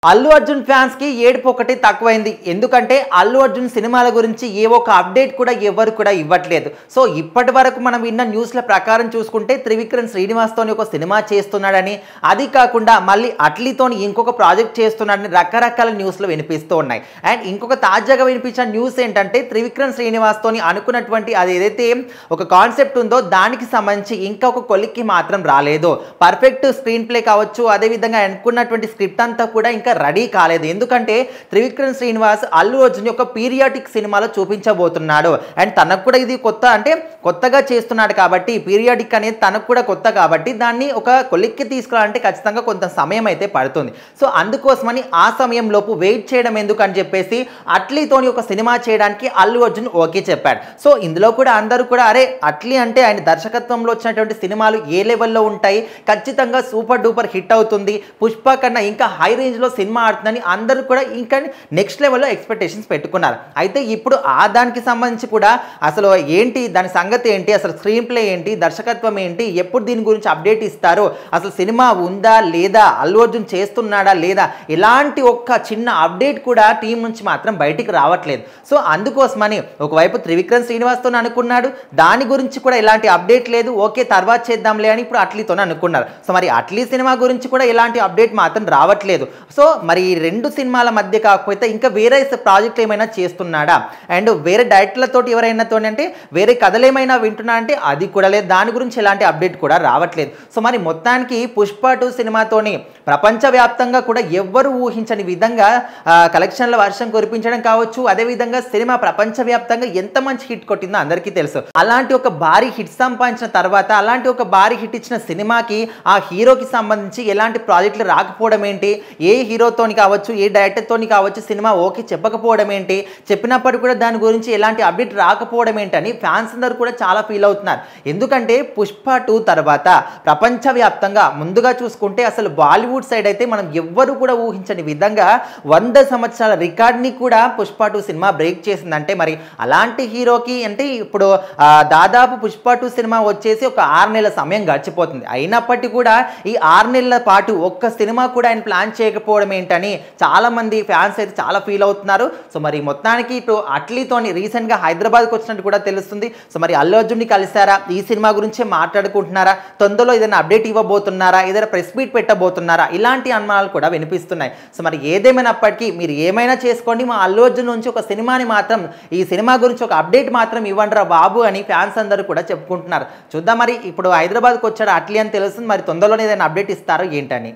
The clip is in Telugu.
అల్లు అర్జున్ ఫ్యాన్స్ కి ఏడుపు ఒకటి తక్కువైంది. ఎందుకంటే అల్లు అర్జున్ సినిమాల గురించి ఏ ఒక్క అప్డేట్ కూడా ఎవరు కూడా ఇవ్వట్లేదు. సో ఇప్పటి వరకు మనం విన్న న్యూస్ల ప్రకారం చూసుకుంటే త్రివిక్రమ్ శ్రీనివాస్తోని ఒక సినిమా చేస్తున్నాడని, అది కాకుండా మళ్ళీ అట్లీతోని ఇంకొక ప్రాజెక్ట్ చేస్తున్నాడని రకరకాల న్యూస్లు వినిపిస్తూ ఉన్నాయి. అండ్ ఇంకొక తాజాగా వినిపించిన న్యూస్ ఏంటంటే త్రివిక్రమ్ శ్రీనివాస్తోని అనుకున్నటువంటి అది ఏదైతే ఒక కాన్సెప్ట్ ఉందో దానికి సంబంధించి ఇంకా ఒక కొలిక్కి మాత్రం రాలేదు. పర్ఫెక్ట్ స్క్రీన్ ప్లే కావచ్చు, అదేవిధంగా అనుకున్నటువంటి స్క్రిప్ట్ అంతా కూడా ఇంకా రెడీ కాలేదు. ఎందుకంటే త్రివిక్రమ్ శ్రీనివాస్ అల్లు అర్జున్ యొక్క పీరియాడిక్ సినిమాలో చూపించబోతున్నాడు. అండ్ తనకు కూడా ఇది కొత్త, అంటే కొత్తగా చేస్తున్నాడు కాబట్టి పీరియాడిక్ అనేది తనకు కూడా కొత్త కాబట్టి దాన్ని ఒక కొలిక్కి తీసుకురావాలంటే ఖచ్చితంగా కొంత సమయం అయితే పడుతుంది. సో అందుకోసమని ఆ సమయంలోపు వెయిట్ చేయడం ఎందుకు అని చెప్పేసి అట్లీతోని ఒక సినిమా చేయడానికి అల్లు అర్జున్ ఓకే చెప్పాడు. సో ఇందులో కూడా అందరూ కూడా అరే అట్లీ అంటే ఆయన దర్శకత్వంలో వచ్చినటువంటి సినిమాలు ఏ లెవెల్లో ఉంటాయి, ఖచ్చితంగా సూపర్ డూపర్ హిట్ అవుతుంది, పుష్ప కన్నా ఇంకా హై రేంజ్లో సినిమా ఆడుతుందని అందరూ కూడా ఇంకా నెక్స్ట్ లెవెల్లో ఎక్స్పెక్టేషన్స్ పెట్టుకున్నారు. అయితే ఇప్పుడు ఆ దానికి సంబంధించి కూడా అసలు ఏంటి దాని సంగతి ఏంటి, అసలు స్క్రీన్ ప్లే ఏంటి, దర్శకత్వం ఏంటి, ఎప్పుడు దీని గురించి అప్డేట్ ఇస్తారు, అసలు సినిమా ఉందా లేదా, అల్లు అర్జున్ చేస్తున్నాడా లేదా, ఇలాంటి ఒక్క చిన్న అప్డేట్ కూడా టీం నుంచి మాత్రం బయటికి రావట్లేదు. సో అందుకోసమని ఒకవైపు త్రివిక్రమ్ శ్రీనివాస్తో అనుకున్నాడు, దాని గురించి కూడా ఎలాంటి అప్డేట్ లేదు, ఓకే తర్వాత చేద్దాంలే అని ఇప్పుడు అట్లీతో అనుకున్నారు. సో మరి అట్లీ సినిమా గురించి కూడా ఎలాంటి అప్డేట్ మాత్రం రావట్లేదు. సో మరి ఈ రెండు సినిమాల మధ్య కాకపోతే ఇంకా వేరే ప్రాజెక్ట్ ఏమైనా చేస్తున్నాడా, అండ్ వేరే డైరెక్టర్లతోటి ఎవరైనాతో అంటే వేరే కథలు ఏమైనా వింటున్నా అంటే అది కూడా లేదు, దాని గురించి ఎలాంటి అప్డేట్ కూడా రావట్లేదు. సో మరి మొత్తానికి పుష్ప 2 సినిమాతోని ప్రపంచవ్యాప్తంగా కూడా ఎవ్వరు ఊహించని విధంగా కలెక్షన్ల వర్షం కురిపించడం కావచ్చు, అదేవిధంగా సినిమా ప్రపంచవ్యాప్తంగా ఎంత మంచి హిట్ కొట్టిందో అందరికీ తెలుసు. అలాంటి ఒక భారీ హిట్ సంపాదించిన తర్వాత అలాంటి ఒక భారీ హిట్ ఇచ్చిన సినిమాకి ఆ హీరోకి సంబంధించి ఎలాంటి ప్రాజెక్టులు రాకపోవడం ఏంటి, ఏ హీరోతోని కావచ్చు ఏ డైరెక్టర్తోని కావచ్చు సినిమా ఓకే చెప్పకపోవడం ఏంటి, చెప్పినప్పటికీ కూడా దాని గురించి ఎలాంటి అప్డేట్ రాకపోవడం ఏంటని ఫ్యాన్స్ అందరూ కూడా చాలా ఫీల్ అవుతున్నారు. ఎందుకంటే పుష్ప 2 తర్వాత ప్రపంచవ్యాప్తంగా ముందుగా చూసుకుంటే అసలు బాలీవుడ్ సైడ్ అయితే మనం ఎవ్వరు కూడా ఊహించని విధంగా 100 సంవత్సరాల రికార్డ్ని కూడా పుష్ప 2 సినిమా బ్రేక్ చేసిందంటే మరి అలాంటి హీరోకి అంటే ఇప్పుడు దాదాపు పుష్ప 2 సినిమా వచ్చేసి ఒక 6 నెలల సమయం గడిచిపోతుంది. అయినప్పటికీ కూడా ఈ 6 నెలల పాటు ఒక్క సినిమా కూడా ఆయన ప్లాన్ చేయకపోవడం ఏంటని చాలా మంది ఫ్యాన్స్ అయితే చాలా ఫీల్ అవుతున్నారు. సో మరి మొత్తానికి ఇప్పుడు అట్లీతోని రీసెంట్గా హైదరాబాద్కి వచ్చినట్టు కూడా తెలుస్తుంది. సో మరి అల్లు అర్జున్ని కలిసారా, ఈ సినిమా గురించే మాట్లాడుకుంటున్నారా, తొందరలో ఏదైనా అప్డేట్ ఇవ్వబోతున్నారా, ఏదైనా ప్రెస్ మీట్ పెట్టబోతున్నారా, ఇలాంటి అనుమానాలు కూడా వినిపిస్తున్నాయి. సో మరి ఏదేమైనప్పటికీ మీరు ఏమైనా చేసుకోండి, మా అల్లు అర్జున్ నుంచి ఒక సినిమాని మాత్రం ఈ సినిమా గురించి ఒక అప్డేట్ మాత్రం ఇవ్వండి రా బాబు అని ఫ్యాన్స్ అందరూ కూడా చెప్పుకుంటున్నారు. చూద్దాం మరి ఇప్పుడు హైదరాబాద్కి వచ్చాడు అట్లీ అని తెలుస్తుంది, మరి తొందరలోనే ఏదైనా అప్డేట్ ఇస్తారో ఏంటని.